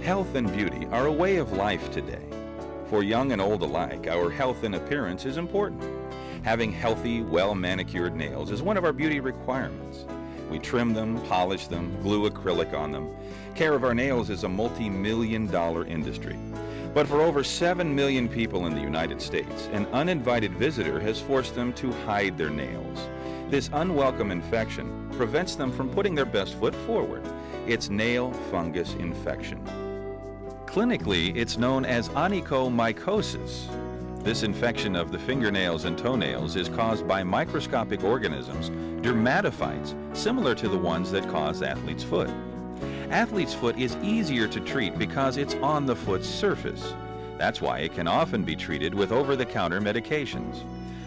Health and beauty are a way of life today. For young and old alike, our health and appearance is important. Having healthy, well-manicured nails is one of our beauty requirements. We trim them, polish them, glue acrylic on them. Care of our nails is a multi-million-dollar industry. But for over 7 million people in the United States, an uninvited visitor has forced them to hide their nails. This unwelcome infection prevents them from putting their best foot forward. It's nail fungus infection. Clinically, it's known as onychomycosis. This infection of the fingernails and toenails is caused by microscopic organisms, dermatophytes, similar to the ones that cause athlete's foot. Athlete's foot is easier to treat because it's on the foot's surface. That's why it can often be treated with over-the-counter medications.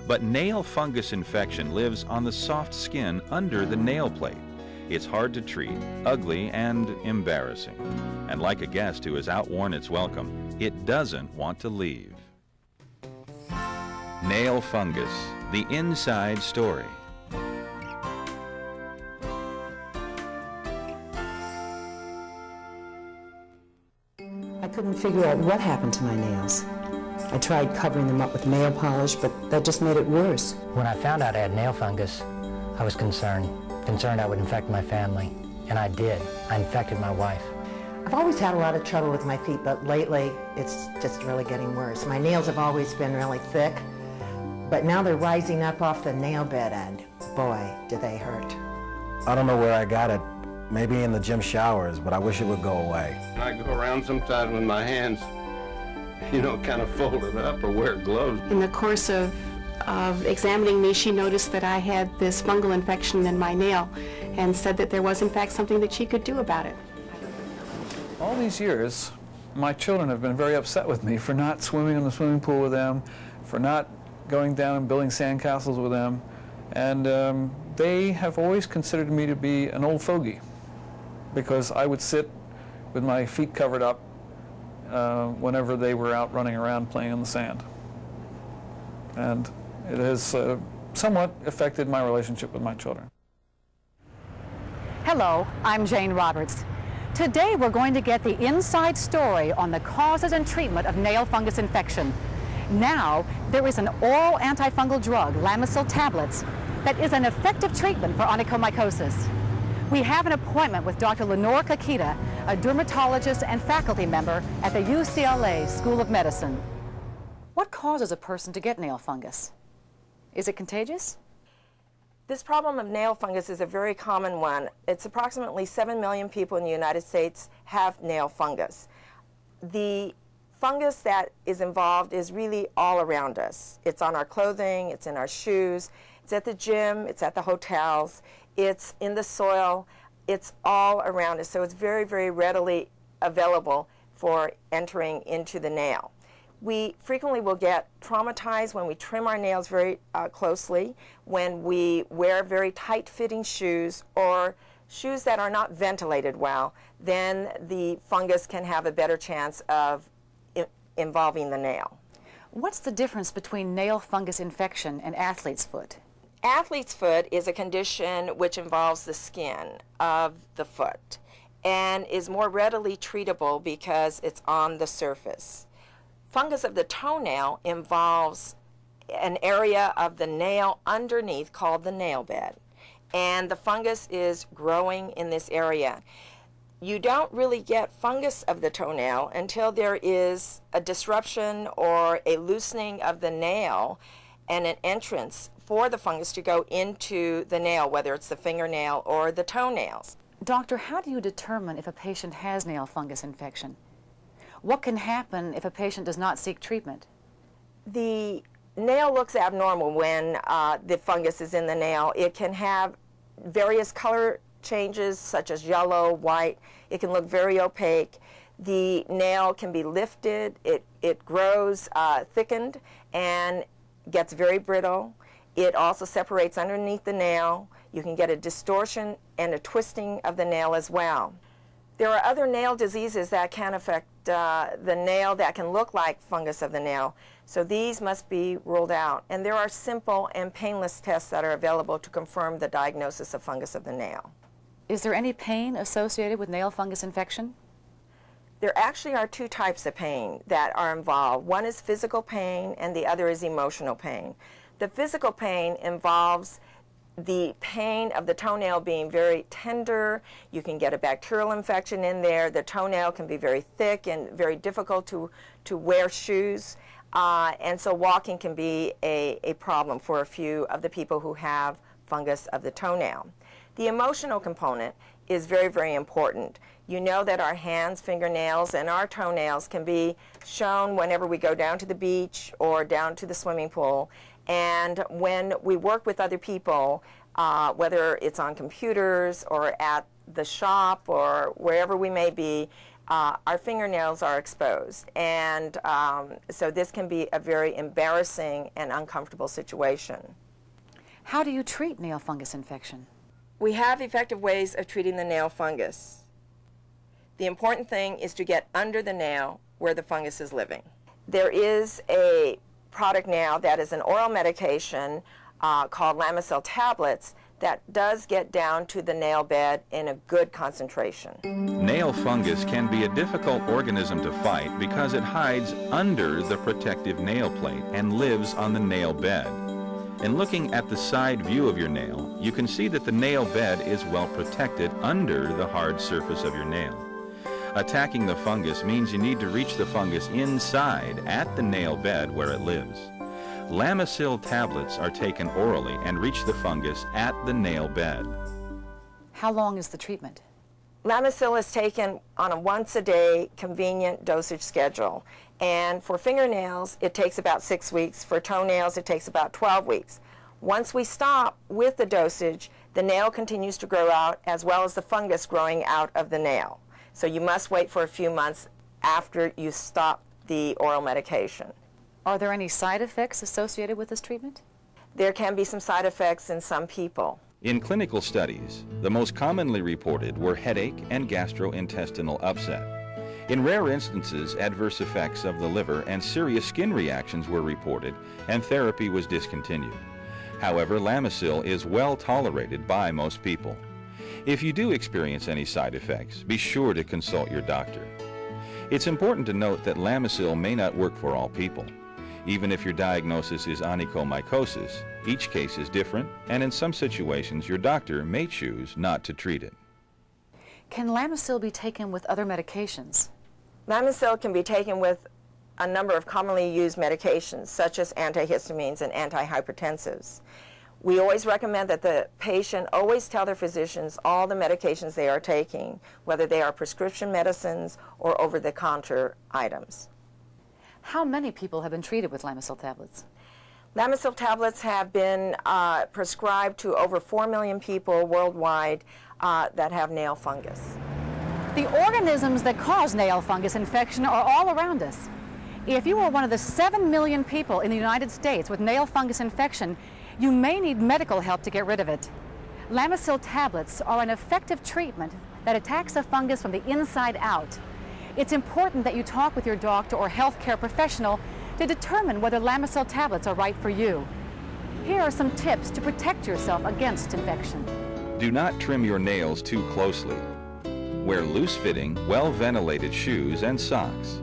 But nail fungus infection lives on the soft skin under the nail plate. It's hard to treat, ugly, and embarrassing. And like a guest who has outworn its welcome, it doesn't want to leave. Nail fungus, the inside story. I couldn't figure out what happened to my nails. I tried covering them up with nail polish, but that just made it worse. When I found out I had nail fungus, I was concerned I would infect my family, and I did. I infected my wife. I've always had a lot of trouble with my feet, but lately it's just really getting worse. My nails have always been really thick, but now they're rising up off the nail bed, and boy, do they hurt. I don't know where I got it, maybe in the gym showers, but I wish it would go away. I go around sometimes with my hands, kind of folded up or wear gloves. In the course of examining me, she noticed that I had this fungal infection in my nail and said that there was in fact something that she could do about it. All these years, my children have been very upset with me for not swimming in the swimming pool with them, for not going down and building sandcastles with them, and they have always considered me to be an old fogey because I would sit with my feet covered up whenever they were out running around playing in the sand. And it has somewhat affected my relationship with my children. Hello, I'm Jane Roberts. Today we're going to get the inside story on the causes and treatment of nail fungus infection. Now, there is an oral antifungal drug, Lamisil Tablets, that is an effective treatment for onychomycosis. We have an appointment with Dr. Lenore Kakita, a dermatologist and faculty member at the UCLA School of Medicine. What causes a person to get nail fungus? Is it contagious? This problem of nail fungus is a very common one. It's approximately 7 million people in the United States have nail fungus. The fungus that is involved is really all around us. It's on our clothing, it's in our shoes, it's at the gym, it's at the hotels, it's in the soil, it's all around us. So it's very, very readily available for entering into the nail. We frequently will get traumatized when we trim our nails very closely, when we wear very tight-fitting shoes or shoes that are not ventilated well, then the fungus can have a better chance of involving the nail. What's the difference between nail fungus infection and athlete's foot? Athlete's foot is a condition which involves the skin of the foot and is more readily treatable because it's on the surface. Fungus of the toenail involves an area of the nail underneath called the nail bed, and the fungus is growing in this area. You don't really get fungus of the toenail until there is a disruption or a loosening of the nail and an entrance for the fungus to go into the nail, whether it's the fingernail or the toenails. Doctor, how do you determine if a patient has nail fungus infection? What can happen if a patient does not seek treatment? The nail looks abnormal when the fungus is in the nail. It can have various color changes such as yellow, white. It can look very opaque. The nail can be lifted. It grows thickened and gets very brittle. It also separates underneath the nail. You can get a distortion and a twisting of the nail as well. There are other nail diseases that can affect the nail that can look like fungus of the nail, so these must be ruled out. And there are simple and painless tests that are available to confirm the diagnosis of fungus of the nail. Is there any pain associated with nail fungus infection? There actually are two types of pain that are involved. One is physical pain and the other is emotional pain. The physical pain involves the pain of the toenail being very tender. You can get a bacterial infection in there. The toenail can be very thick and very difficult to wear shoes. And so walking can be a problem for a few of the people who have fungus of the toenail. The emotional component is very, very important. You know that our hands, fingernails, and our toenails can be shown whenever we go down to the beach or down to the swimming pool. And when we work with other people, whether it's on computers or at the shop or wherever we may be, our fingernails are exposed. And so this can be a very embarrassing and uncomfortable situation. How do you treat nail fungus infection? We have effective ways of treating the nail fungus. The important thing is to get under the nail where the fungus is living. There is a product now that is an oral medication called Lamisal Tablets that does get down to the nail bed in a good concentration. Nail fungus can be a difficult organism to fight because it hides under the protective nail plate and lives on the nail bed. In looking at the side view of your nail, you can see that the nail bed is well protected under the hard surface of your nail. Attacking the fungus means you need to reach the fungus inside at the nail bed where it lives. Lamisil tablets are taken orally and reach the fungus at the nail bed. How long is the treatment? Lamisil is taken on a once-a-day convenient dosage schedule. And for fingernails, it takes about 6 weeks. For toenails, it takes about 12 weeks. Once we stop with the dosage, the nail continues to grow out as well as the fungus growing out of the nail. So you must wait for a few months after you stop the oral medication. Are there any side effects associated with this treatment? There can be some side effects in some people. In clinical studies, the most commonly reported were headache and gastrointestinal upset. In rare instances, adverse effects of the liver and serious skin reactions were reported, and therapy was discontinued. However, Lamisil is well tolerated by most people. If you do experience any side effects, be sure to consult your doctor. It's important to note that Lamisil may not work for all people. Even if your diagnosis is onychomycosis, each case is different, and in some situations your doctor may choose not to treat it. Can Lamisil be taken with other medications? Lamisil can be taken with a number of commonly used medications, such as antihistamines and antihypertensives. We always recommend that the patient always tell their physicians all the medications they are taking, whether they are prescription medicines or over-the-counter items. How many people have been treated with Lamisil tablets? Lamisil tablets have been prescribed to over 4 million people worldwide that have nail fungus. The organisms that cause nail fungus infection are all around us. If you are one of the 7 million people in the United States with nail fungus infection, you may need medical help to get rid of it. Lamisil tablets are an effective treatment that attacks the fungus from the inside out. It's important that you talk with your doctor or healthcare professional to determine whether Lamisil tablets are right for you. Here are some tips to protect yourself against infection. Do not trim your nails too closely. Wear loose-fitting, well-ventilated shoes and socks.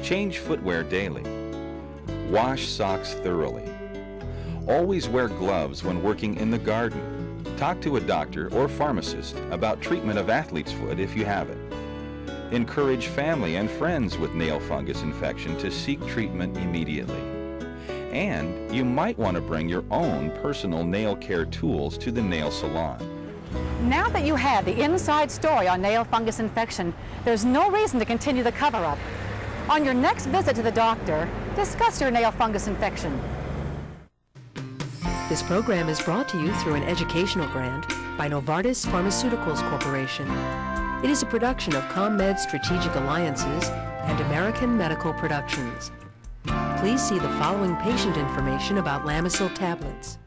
Change footwear daily. Wash socks thoroughly. Always wear gloves when working in the garden. Talk to a doctor or pharmacist about treatment of athlete's foot if you have it. Encourage family and friends with nail fungus infection to seek treatment immediately. And you might want to bring your own personal nail care tools to the nail salon. Now that you have the inside story on nail fungus infection, there's no reason to continue the cover-up. On your next visit to the doctor, discuss your nail fungus infection. This program is brought to you through an educational grant by Novartis Pharmaceuticals Corporation. It is a production of ComMed Strategic Alliances and American Medical Productions. Please see the following patient information about Lamisil tablets.